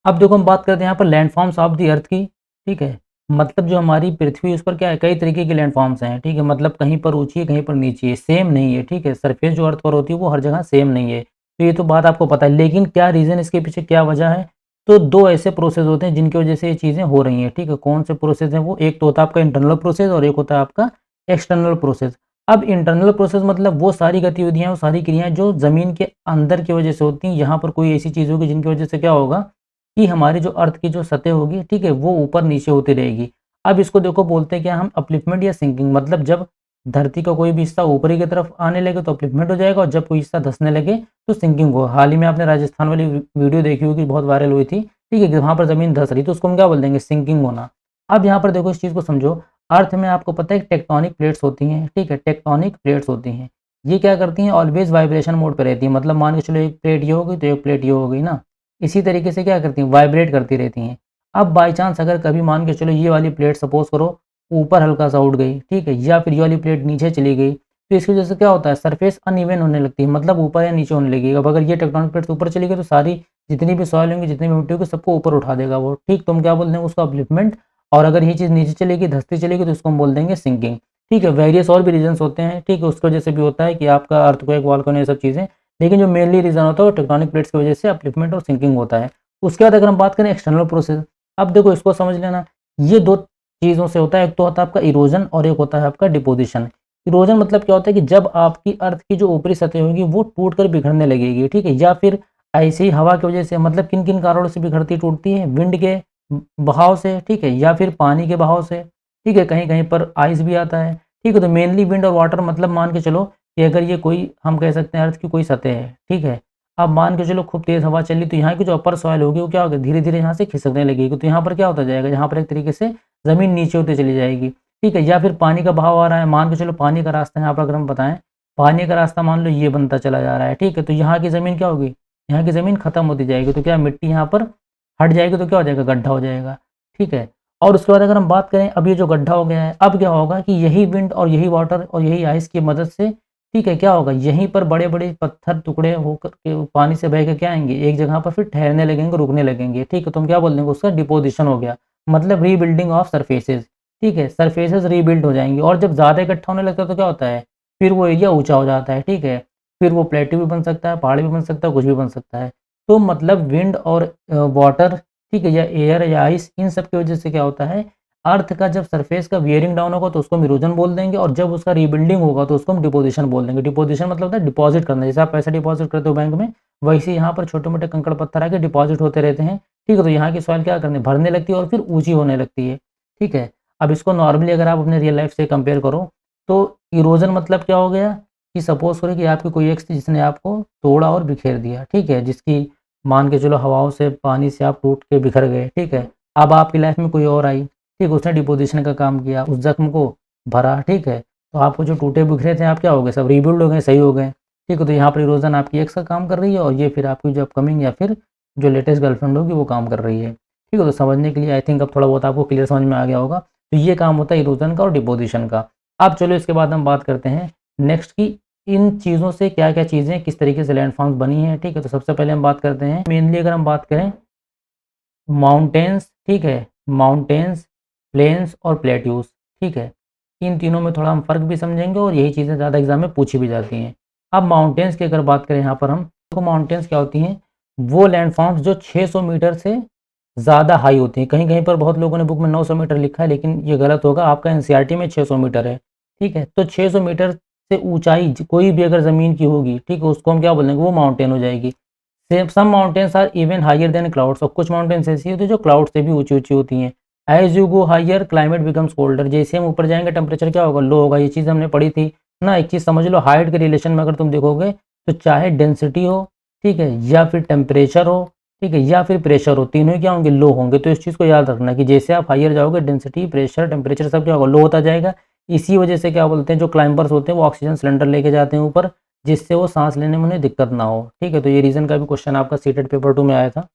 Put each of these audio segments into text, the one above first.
अब देखो हम बात करते हैं यहाँ पर लैंडफॉर्म्स ऑफ द अर्थ की, ठीक है। मतलब जो हमारी पृथ्वी उस पर क्या है, कई तरीके के लैंडफॉर्म्स हैं, ठीक है। मतलब कहीं पर ऊँची है, कहीं पर नीची है, सेम नहीं है, ठीक है। सरफेस जो अर्थ पर होती है वो हर जगह सेम नहीं है। तो ये तो बात आपको पता है, लेकिन क्या रीज़न इसके पीछे क्या वजह है? तो 2 ऐसे प्रोसेस होते हैं जिनकी वजह से ये चीज़ें हो रही हैं, ठीक है। कौन से प्रोसेस हैं वो? एक तो होता है आपका इंटरनल प्रोसेस और एक होता है आपका एक्सटर्नल प्रोसेस। अब इंटरनल प्रोसेस मतलब वो सारी गतिविधियाँ, वो सारी क्रियाएँ जो ज़मीन के अंदर की वजह से होती हैं। यहाँ पर कोई ऐसी चीज़ होगी जिनकी वजह से क्या होगा कि हमारी जो अर्थ की जो सतह होगी, ठीक है, वो ऊपर-नीचे होती रहेगी। अब इसको देखो बोलते हैं क्या हम, अपलिफ्टमेंट या सिंकिंग। मतलब जब धरती का कोई भी हिस्सा ऊपरी की तरफ आने लगे तो अपलिफ्टमेंट हो जाएगा, और जब कोई हिस्सा धँसने लगे तो सिंकिंग होगा। हाल ही में आपने राजस्थान वाली वीडियो देखी होगी, बहुत वायरल हुई थी, ठीक है, कि वहाँ पर ज़मीन धँस रही तो उसको हम क्या बोल देंगे, सिंकिंग होना। अब यहाँ पर देखो इस चीज़ को समझो, अर्थ में आपको पता है टेक्टोनिक प्लेट्स होती हैं, ठीक है, टेक्टोनिक प्लेट्स होती हैं। ये क्या करती हैं, ऑलवेज़ वाइब्रेशन मोड पे रहती हैं। मतलब मान के चलो एक प्लेट ये हो गई तो एक प्लेट ये हो गई ना। इसी तरीके से क्या करती हैं, वाइब्रेट करती रहती हैं। अब बाय चांस अगर कभी मान के चलो ये वाली प्लेट सपोज़ करो ऊपर हल्का-सा उठ गई, ठीक है? या फिर ये वाली प्लेट नीचे चली गई, तो इसकी वजह से क्या होता है, सरफेस अनइवन होने लगती है, मतलब ऊपर या नीचे होने लगेगी। अब अगर ये टेक्टोनिक प्लेट्स ऊपर चली गई तो सारी जितनी भी सॉइल होंगी, जितनी भी मिट्टी होगी, सबको ऊपर उठा देगा वो, ठीक? तो हम क्या बोल देंगे उसको, अपलिफ्टमेंट। और अगर ये चीज़ नीचे चलेगी, धँसती चलेगी, तो इसको हम बोल देंगे सिंकिंग, ठीक है? वेरियस और भी रीज़न्स होते हैं, ठीक है? उसकी वजह से भी होता है कि आपका अर्थक्वेक, वोल्केनो, ये सब चीज़ें। लेकिन जो मेनली रीज़न होता है वो टेक्टोनिक प्लेट्स की वजह से अपलिफ्टमेंट और सिंकिंग होता है। उसके बाद अगर हम बात करें एक्सटर्नल प्रोसेस, अब देखो इसको समझ लेना, ये 2 चीज़ों से होता है। एक तो होता है आपका इरोजन और एक होता है आपका डिपोज़िशन। इरोजन मतलब क्या होता है कि जब आपकी अर्थ की जो ऊपरी सतह होगी वो टूट कर बिखरने लगेगी, ठीक है? या फिर ऐसे ही हवा की वजह से, मतलब किन-किन कारणों से बिखरती टूटती है? विंड के बहाव से, ठीक है? या फिर पानी के बहाव से, ठीक है? कहीं-कहीं पर आइस भी आता है, ठीक है? तो मेनली विंड और वाटर, मतलब मान के चलो कि अगर ये कोई, हम कह सकते हैं अर्थ की कोई सतह है, ठीक है? अब मान के चलो खूब तेज़ हवा चली तो यहाँ की जो अपर सॉइल होगी वो क्या होगा, धीरे-धीरे यहाँ से खिसकने लगेगी। तो यहाँ पर क्या होता जाएगा, यहाँ पर एक तरीके से ज़मीन नीचे होती चली जाएगी, ठीक है? या फिर पानी का बहाव आ रहा है, मान के चलो पानी का रास्ता यहाँ पर अगर हम बताएँ, पानी का रास्ता मान लो ये बनता चला जा रहा है, ठीक है? तो यहाँ की ज़मीन क्या होगी, यहाँ की ज़मीन खत्म होती जाएगी, तो क्या मिट्टी यहाँ पर हट जाएगी, तो क्या हो जाएगा, गड्ढा हो जाएगा, ठीक है? और उसके बाद अगर हम बात करें, अब ये जो गड्ढा हो गया है, अब क्या होगा कि यही विंड और यही वाटर और यही आइस की मदद से, ठीक है, क्या होगा, यहीं पर बड़े-बड़े पत्थर टुकड़े होकर के पानी से बह के क्या आएँगे, एक जगह पर फिर ठहरने लगेंगे, रुकने लगेंगे, ठीक है? तो हम क्या बोल देंगे उसका, डिपोज़िशन हो गया, मतलब रीबिल्डिंग ऑफ सरफेसेज़, ठीक है? सरफेसेज़ रीबिल्ड हो जाएँगी, और जब ज़्यादा इकट्ठा होने लगता है तो क्या होता है, फिर वो एरिया ऊँचा हो जाता है, ठीक है? फिर वो प्लेट्यू भी बन सकता है, पहाड़ भी बन सकता है, कुछ भी बन सकता है। तो मतलब विंड और वाटर, ठीक है, या एयर या आइस, इन सब की वजह से क्या होता है, अर्थ का जब सरफेस का वियरिंग डाउन होगा तो उसको हम इरोजन बोल देंगे, और जब उसका रीबिल्डिंग होगा तो उसको हम डिपोज़िशन बोल देंगे। डिपोज़िशन मतलब होता है डिपॉज़िट करना, जैसे आप पैसा डिपॉज़िट करते हो बैंक में, वैसे यहाँ पर छोटे-मोटे कंकड़ पत्थर आके डिपॉज़िट होते रहते हैं, ठीक है? तो यहाँ की सॉइल क्या करने, भरने लगती है और फिर ऊँची होने लगती है, ठीक है? अब इसको नॉर्मली अगर आप अपने रियल लाइफ़ से कंपेयर करो, तो इरोजन मतलब क्या हो गया कि सपोज़ करो कि आपकी कोई एक्स थी जिसने आपको तोड़ा और बिखेर दिया, ठीक है? जिसकी मान के चलो हवाओं से, पानी से आप टूट के बिखर गए, ठीक है? अब आपकी लाइफ़ में कोई और आई, ठीक, उसने डिपोज़िशन का काम किया, उस ज़ख्म को भरा, ठीक है? तो आपको जो टूटे बिखरे थे, आप क्या हो गए, सब रीबिल्ड हो गए, सही हो गए, ठीक है? तो यहाँ पर इरोज़न आपकी एक्स का काम कर रही है, और ये फिर आपकी जो अपकमिंग या फिर जो लेटेस्ट गर्लफ्रेंड होगी वो काम कर रही है, ठीक है? तो समझने के लिए आई थिंक अब थोड़ा बहुत आपको क्लियर समझ में आ गया होगा। तो ये काम होता है इरोज़न का और डिपोज़िशन का। अब चलो इसके बाद हम बात करते हैं नेक्स्ट की, इन चीज़ों से क्या-क्या चीज़ें, किस तरीके से लैंडफ़ॉर्म्स बनी हैं, ठीक है? तो सबसे पहले हम बात करते हैं, मेनली अगर हम बात करें माउंटेन्स, ठीक है? माउंटेन्स, प्लेन्स और प्लेट्यूज़, ठीक है? इन तीनों में थोड़ा हम फ़र्क भी समझेंगे, और यही चीज़ें ज़्यादा एग्ज़ाम में पूछी भी जाती हैं। अब माउंटेन्स की अगर बात करें यहाँ पर हम, तो माउंटेन्स क्या होती हैं? वो लैंडफ़ॉर्म्स जो 600 मीटर से ज़्यादा हाई होती हैं। कहीं-कहीं पर बहुत लोगों ने बुक में 900 मीटर लिखा है, लेकिन ये गलत होगा, आपका एनसीईआरटी में 600 मीटर है, ठीक है? तो 600 मीटर से ऊँचाई कोई भी अगर ज़मीन की होगी, ठीक है? उसको हम क्या बोलेंगे, वो माउंटेन हो जाएगी। Same some mountains are even higher than clouds, और कुछ माउंटेन्स ऐसी होती है जो क्लाउड से भी ऊँची-ऊँची होती हैं। As you go higher climate becomes colder, जैसे हम ऊपर जाएँगे टेम्परेचर क्या होगा, लो होगा। ये चीज़ हमने पढ़ी थी ना। एक चीज़ समझ लो, हाइट के रिलेशन में अगर तुम देखोगे तो चाहे डेंसिटी हो, ठीक है, या फिर टेम्परेचर हो, ठीक है, या फिर प्रेशर हो, तीनों ही क्या होंगे, लो होंगे। तो इस चीज़ को याद रखना कि जैसे आप हायर जाओगे, डेंसिटी, प्रेशर, टेम्परेचर सब क्या होगा, लो होता जाएगा। इसी वजह से क्या बोलते हैं, जो क्लाइंबर्स होते हैं वो ऑक्सीजन सिलेंडर लेके जाते हैं ऊपर, जिससे वो साँस लेने में उन्हें दिक्कत ना हो, ठीक है? तो ये रीज़न का भी क्वेश्चन आपका सीटेट पेपर 2 में आया था।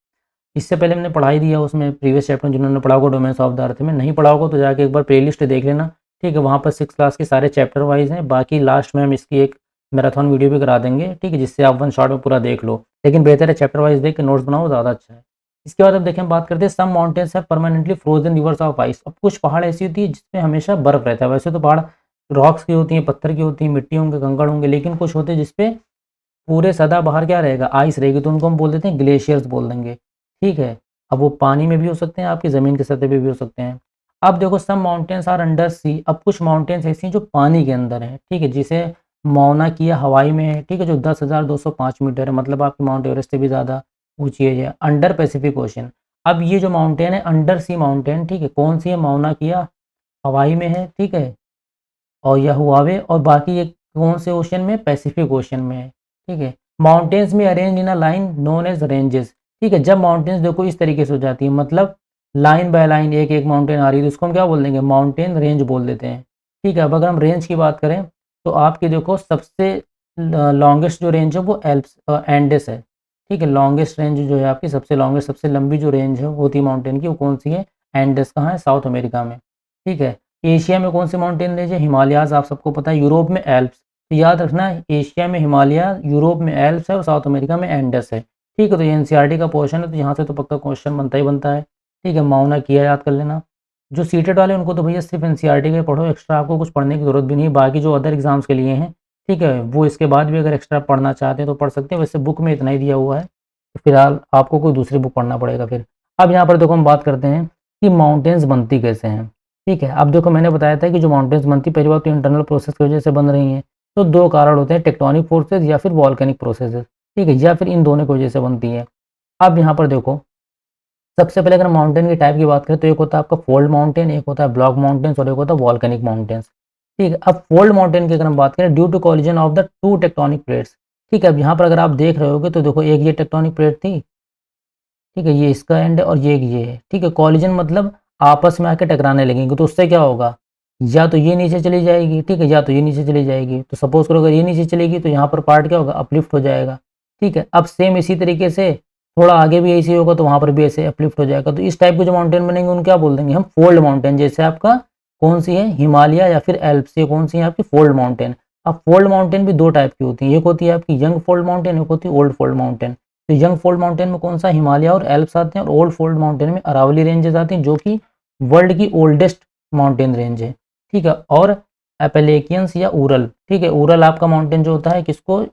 इससे पहले हमने पढ़ा ही दिया उसमें प्रीवियस चैप्टर, जिन्होंने पढ़ा होगा डोमेन्स ऑफ द अर्थ में, नहीं पढ़ा होगा तो जाके एक बार प्लेलिस्ट देख लेना, ठीक है? वहाँ पर 6 क्लास के सारे चैप्टर वाइज़ हैं। बाकी लास्ट में हम इसकी एक मैराथन वीडियो भी करा देंगे, ठीक है? जिससे आप वन शॉट में पूरा देख लो। लेकिन बेहतर है चैप्टर वाइज़ देख के नोट्स बनाओ, ज़्यादा अच्छा है। इसके बाद अब देखें हम बात करते हैं some mountains have permanently frozen rivers of ice. अब कुछ पहाड़ ऐसी होती है जिसमें हमेशा बर्फ रहता है। वैसे तो पहाड़ रॉक्स की होती हैं, पत्थर की होती हैं, मिट्टी होंगे, कंकड़ होंगे, लेकिन कुछ होते हैं जिसपे पूरे सदाबहार क्या रहेगा, आइस रहेगी, तो उनको हम बोल देते हैं ग्लेशियर्स बोल देंगे, ठीक है। अब वो पानी में भी हो सकते हैं, आपकी ज़मीन की सतह पे भी हो सकते हैं। अब देखो सम माउंटेन्स आर अंडर सी। अब कुछ माउंटेन्स ऐसी हैं जो पानी के अंदर हैं, ठीक है, जिसे मौना किया हवाई में है, ठीक है, जो 10,205 मीटर है, मतलब आपकी माउंट एवरेस्ट से भी ज़्यादा ऊँची है ये, अंडर पैसिफिक ओशन। अब ये जो माउंटेन है अंडर सी माउंटेन, ठीक है, कौन सी है, मौना किया हवाई में है, ठीक है, और या हुआवे, और बाकी ये कौन से ओशन में, पैसिफिक ओशन में है, ठीक है। माउंटेन्स में arrange in a line known as ranges, ठीक है। जब माउंटेन्स देखो इस तरीके से हो जाती है, मतलब लाइन बाय लाइन एक एक माउंटेन आ रही है, तो उसको हम क्या बोल देंगे, माउंटेन रेंज बोल देते हैं, ठीक है। अब अगर हम रेंज की बात करें तो आपकी देखो सबसे लॉन्गेस्ट जो रेंज है वो एल्प्स एंडेस है, ठीक है। लॉन्गेस्ट रेंज जो है आपकी, सबसे लॉन्गेस्ट, सबसे लंबी जो रेंज है होती है माउंटेन की, वो कौन सी है, एंडेस। कहाँ है, साउथ अमेरिका में, ठीक है। एशिया में कौन सी माउंटेन रेंज है, हिमालयाज़, आप सबको पता है। यूरोप में एल्प्स, तो याद रखना एशिया में हिमालय, यूरोप में एल्प्स है और साउथ अमेरिका में एंडस है, ठीक है। तो ये एनसीईआरटी का पोर्शन है, तो यहाँ से तो पक्का क्वेश्चन बनता ही बनता है, ठीक है। माउना किया याद कर लेना। जो सीटेड वाले उनको तो भैया सिर्फ एनसीईआरटी के पढ़ो, एक्स्ट्रा आपको कुछ पढ़ने की ज़रूरत भी नहीं है। बाकी जो अदर एग्जाम्स के लिए हैं, ठीक है, वो इसके बाद भी अगर एक्स्ट्रा पढ़ना चाहते हैं तो पढ़ सकते हैं। वैसे बुक में इतना ही दिया हुआ है, तो फिलहाल आपको कोई दूसरी बुक पढ़ना पड़ेगा फिर। अब यहाँ पर देखो हम बात करते हैं कि माउंटेन्स बनती कैसे हैं, ठीक है। अब देखो मैंने बताया था कि जो माउंटेन्स बनती पहली बात तो इंटरनल प्रोसेस की वजह से बन रही हैं, तो दो कारण होते हैं, टेक्टोनिक फोर्सेस या फिर वॉल्केनिक प्रोसेसेस, ठीक है, या फिर इन दोनों की वजह से बनती है। अब यहाँ पर देखो सबसे पहले अगर माउंटेन की टाइप की बात करें तो एक होता है आपका फोल्ड माउंटेन, एक होता है ब्लॉक माउंटेन्स और एक होता है वॉल्केनिक माउंटेन्स, ठीक है। अब फोल्ड माउंटेन की अगर हम बात करें, due to collision of the two tectonic plates, ठीक है। अब यहाँ पर अगर आप देख रहे होगे तो देखो एक ये टेक्टोनिक प्लेट थी, ठीक है, ये इसका एंड है और ये है, ठीक है। कॉलिजन मतलब आपस में आके टकराने लगेंगे, तो उससे क्या होगा, या तो ये नीचे चली जाएगी, ठीक है, या तो ये नीचे चली जाएगी। तो सपोज करो अगर ये नीचे चलेगी तो यहाँ पर पार्ट क्या होगा, अपलिफ्ट हो जाएगा, ठीक है। अब सेम इसी तरीके से थोड़ा आगे भी ऐसे होगा तो वहाँ पर भी ऐसे अपलिफ्ट हो जाएगा। तो इस टाइप के जो माउंटेन बनेंगे उनको क्या बोल देंगे हम, फोल्ड माउंटेन। जैसे आपका कौन सी है, हिमालय या फिर एल्प्स, ये कौन सी है आपकी, फोल्ड माउंटेन। अब फोल्ड माउंटेन भी दो टाइप की होती है, एक होती है आपकी यंग फोल्ड माउंटेन, एक होती है ओल्ड फोल्ड माउंटेन। तो यंग फोल्ड माउंटेन में कौन सा, हिमालय और एल्प्स आते हैं, और ओल्ड फोल्ड माउंटेन में अरावली रेंजेस आती हैं, जो कि वर्ल्ड की ओल्डेस्ट माउंटेन रेंज है, ठीक है। और एपेलेकियंस या उरल, ठीक है, उरल आपका माउंटेन जो होता है किसको,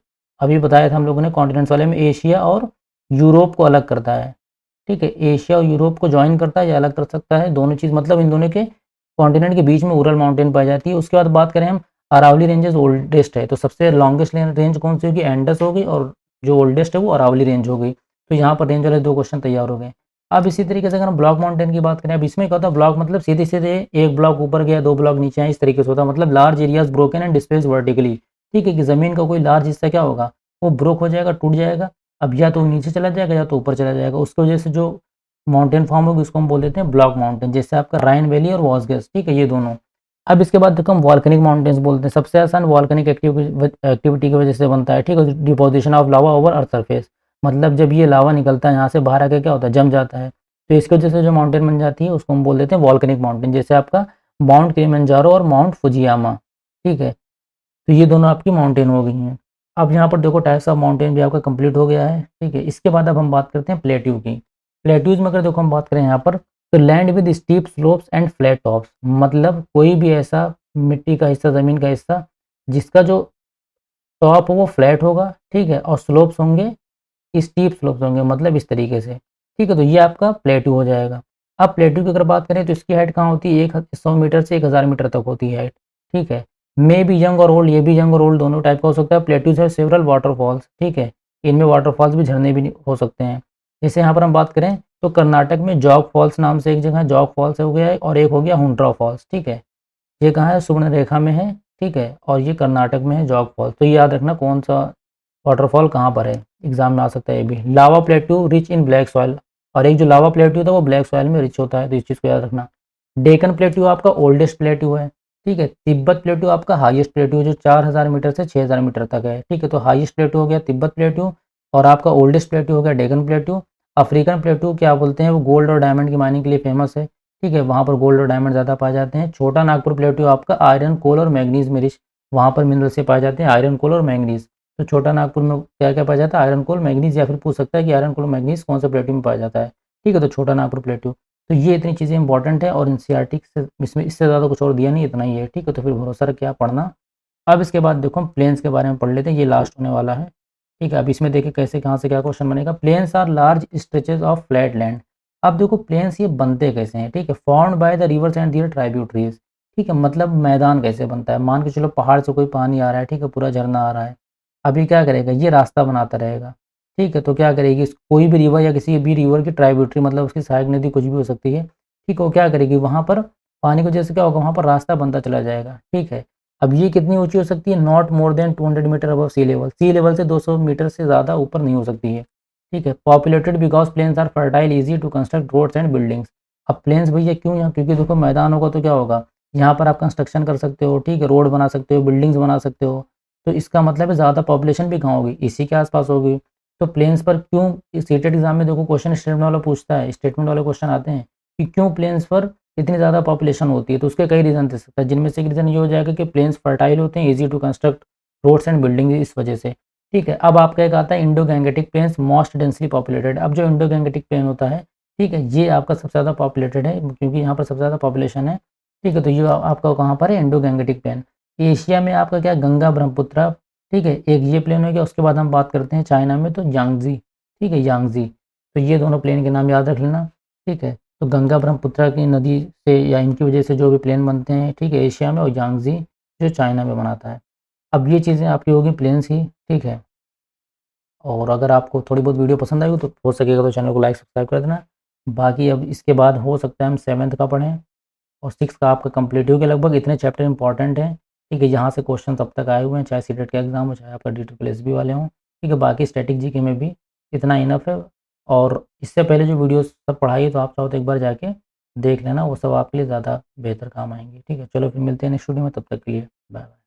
अभी बताया था हम लोगों ने कॉन्टिनेंट्स वाले में, एशिया और यूरोप को अलग करता है, ठीक है। एशिया और यूरोप को ज्वाइन करता है या अलग कर सकता है, दोनों चीज़, मतलब इन दोनों के कॉन्टिनेंट के बीच में उरल माउंटेन पाई जाती है। उसके बाद बात करें हम, अरावली रेंजेस ओल्डेस्ट है, तो सबसे लॉन्गेस्ट रेंज कौन सी होगी, एंडस होगी, और जो ओल्डेस्ट है वो अरावली रेंज हो गई। तो यहाँ पर रेंज वाले दो क्वेश्चन तैयार हो गए। अब इसी तरीके से अगर हम ब्लॉक माउंटेन की बात करें, अब इसमें क्या होता है, ब्लॉक मतलब सीधे सीधे एक ब्लॉक ऊपर गया, दो ब्लॉक नीचे आए, इस तरीके से होता है, मतलब large areas broken and displace vertically, ठीक है, कि ज़मीन का कोई लार्ज हिस्सा क्या होगा, वो ब्रोक हो जाएगा, टूट जाएगा। अब या तो नीचे चला जाएगा या तो ऊपर चला जाएगा, उसकी वजह से जो माउंटेन फॉर्म होगी उसको हम बोल देते हैं ब्लॉक माउंटेन, जैसे आपका राइन वैली और वॉसगेस, ठीक है, ये दोनों। अब इसके बाद देखो हम वॉल्केनिक माउंटेन्स बोलते हैं। सबसे आसान वॉल्केनिक एक्टिविटी की वजह से बनता है, ठीक है, deposition of lava over earth surface, मतलब जब ये लावा निकलता है यहाँ से बाहर आके क्या होता है, जम जाता है, तो इसकी वजह से जो माउंटेन बन जाती है उसको हम बोल देते हैं वॉल्केनिक माउंटेन, जैसे आपका माउंट किलिमंजारो और माउंट फुजियामा, ठीक है। तो ये दोनों आपकी माउंटेन हो गई हैं। अब यहाँ पर देखो टाइप्स ऑफ माउंटेन भी आपका कंप्लीट हो गया है, ठीक है। इसके बाद अब हम बात करते हैं प्लेट्यू की। प्लेट्यूज में अगर देखो हम बात करें यहाँ पर, तो land with steep slopes and flat tops, मतलब कोई भी ऐसा मिट्टी का हिस्सा, ज़मीन का हिस्सा जिसका जो टॉप हो वो फ्लैट होगा, ठीक है, और स्लोप्स होंगे, स्टीप स्लोप्स होंगे, मतलब इस तरीके से, ठीक है। तो ये आपका प्लेट्यू हो जाएगा। अब प्लेट्यू की अगर बात करें तो इसकी हाइट कहाँ होती है, 100 मीटर से 1000 मीटर तक होती है हाइट, ठीक है। मे बी यंग और ओल्ड, ये भी यंग और ओल्ड दोनों टाइप का हो सकता है। प्लेट्यूज है सेवरल वाटरफॉल्स, ठीक है, इनमें वाटरफॉल्स भी, झरने भी हो सकते हैं। जैसे यहाँ पर हम बात करें तो कर्नाटक में जॉग फॉल्स नाम से एक जगह जॉग फॉल्स हो गया है, और एक हो गया हुंड्रा फॉल्स, ठीक है। ये कहाँ है, सुवर्णरेखा में है, ठीक है, और ये कर्नाटक में है जॉग फॉल्स। तो ये याद रखना कौन सा वाटरफॉल कहाँ पर है, एग्जाम में आ सकता है ये भी। Lava plateau rich in black soil, और एक जो लावा प्लेट्यू था वो ब्लैक सॉइल में रिच होता है, तो इस चीज़ को याद रखना। डेकन प्लेट्यू आपका ओल्डेस्ट प्लेट्यू है, ठीक है। तिब्बत प्लेट्यू आपका हाईएस्ट प्लेट्यू, जो 4000 मीटर से 6000 मीटर तक है, ठीक है। तो हाईएस्ट प्लेट्यू हो गया तिब्बत प्लेट्यू, और आपका ओल्डेस्ट प्लेट्यू हो गया डेकन प्लेट्यू। अफ्रीकन प्लेट्यू क्या बोलते हैं, वो गोल्ड और डायमंड की माइनिंग के लिए फेमस है, ठीक है, वहाँ पर गोल्ड और डायमंड ज़्यादा पाए जाते हैं। छोटा नागपुर प्लेट्यू आपका आयरन, कोल और मैग्नीज में रिच, वहाँ पर मिनरल से पाए जाते हैं आयरन, कोल और मैग्नीज। तो छोटा नागपुर में क्या क्या पाया जाता है, आयरन, कोल, मैग्नीज, या फिर पूछ सकता है कि आयरन, कोल, मैग्नीज कौन से प्लेट्यू में पाया जाता है। ठीक है, तो छोटा नागपुर प्लेट्यू। तो ये इतनी चीज़ें इंपॉर्टेंट है और एनसीईआरटी से इसमें इससे ज़्यादा कुछ और दिया नहीं, इतना ही है, ठीक है, तो फिर भरोसा रख के आप पढ़ना। अब इसके बाद देखो हम प्लेन्स के बारे में पढ़ लेते हैं, ये लास्ट होने वाला है, ठीक है। अब इसमें देखिए कैसे कहाँ से क्या क्वेश्चन बनेगा। Plains are large stretches of flat land. अब देखो प्लेन्स ये बनते कैसे हैं, ठीक है, formed by the rivers and their tributaries, ठीक है, मतलब मैदान कैसे बनता है, मान के चलो पहाड़ से कोई पानी आ रहा है, ठीक है, पूरा झरना आ रहा है। अभी क्या करेगा, ये रास्ता बनाता रहेगा, ठीक है, तो क्या करेगी, कोई भी रिवर या किसी भी रिवर की ट्राइब्यूटरी मतलब उसकी सहायक नदी कुछ भी हो सकती है, ठीक है, वो क्या करेगी, वहाँ पर पानी की वजह से क्या होगा, वहाँ पर रास्ता बनता चला जाएगा, ठीक है। अब ये कितनी ऊँची हो सकती है, not more than 200 metre above sea level से 200 मीटर से ज़्यादा ऊपर नहीं हो सकती है, ठीक है। Populated because plains are fertile, easy to construct roads and buildings. अब प्लेन्स भैया क्यों यहाँ, क्योंकि देखो मैदान होगा तो क्या होगा, यहाँ पर आप कंस्ट्रक्शन कर सकते हो, ठीक है, रोड बना सकते हो, बिल्डिंग्स बना सकते हो, तो इसका मतलब है ज़्यादा पॉपुलेशन भी कहाँ होगी, इसी के आस-पास होगी। तो प्लेन्स पर क्यों, इस सीटेट एग्ज़ाम में देखो क्वेश्चन स्टेटमेंट वाला पूछता है, स्टेटमेंट वाले क्वेश्चन आते हैं कि क्यों प्लेन्स पर इतनी ज़्यादा पॉपुलेशन होती है, तो उसके कई रीज़न दे सकता है, जिनमें से एक रीज़न ये हो जाएगा कि प्लेन्स फर्टाइल होते हैं, easy to construct roads and building इस वजह से, ठीक है। अब आपका एक आता है Indo Gangetic plains most densely populated. अब जो इंडो गैंगेटिक प्लेन होता है, ठीक है, ये आपका सबसे ज़्यादा पॉपुलेटेड है क्योंकि यहाँ पर सबसे ज़्यादा पॉपुलेशन है, ठीक है, तो ये आपका कहाँ पर है, इंडो गैंगेटिक प्लेन। एशिया में आपका क्या, गंगा ब्रह्मपुत्रा, ठीक है, एक ये प्लेन हो गया, उसके बाद हम बात करते हैं चाइना में तो यांगज़ी, ठीक है, यांगज़ी, तो ये दोनों प्लेन के नाम याद रख लेना, ठीक है। तो गंगा ब्रह्मपुत्रा की नदी से या इनकी वजह से जो भी प्लेन बनते हैं, ठीक है, एशिया में, और यांगज़ी जो चाइना में बनाता है। अब ये चीज़ें आपकी होगी प्लेन्स की, ठीक है। और अगर आपको थोड़ी बहुत वीडियो पसंद आई हो तो हो सकेगा तो चैनल को लाइक सब्सक्राइब कर देना। बाकी अब इसके बाद हो सकता है हम 7th का पढ़ें और 6th का आपका कंप्लीट हो गया लगभग। इतने चैप्टर इंपॉर्टेंट हैं, ठीक है, यहाँ से क्वेश्चन अब तक आए हुए हैं, चाहे सीटेट का एग्ज़ाम हो, चाहे आपका DSSB वाले हों, ठीक है। बाकी स्टैटिक जीके में भी इतना इनफ है। और इससे पहले जो वीडियोस सब पढ़ाई है तो आप चाहो तो एक बार जाके देख लेना, वो सब आपके लिए ज़्यादा बेहतर काम आएँगे, ठीक है। चलो फिर मिलते हैं नेक्स्ट वीडियो में, तब तक के लिए बाय बाय।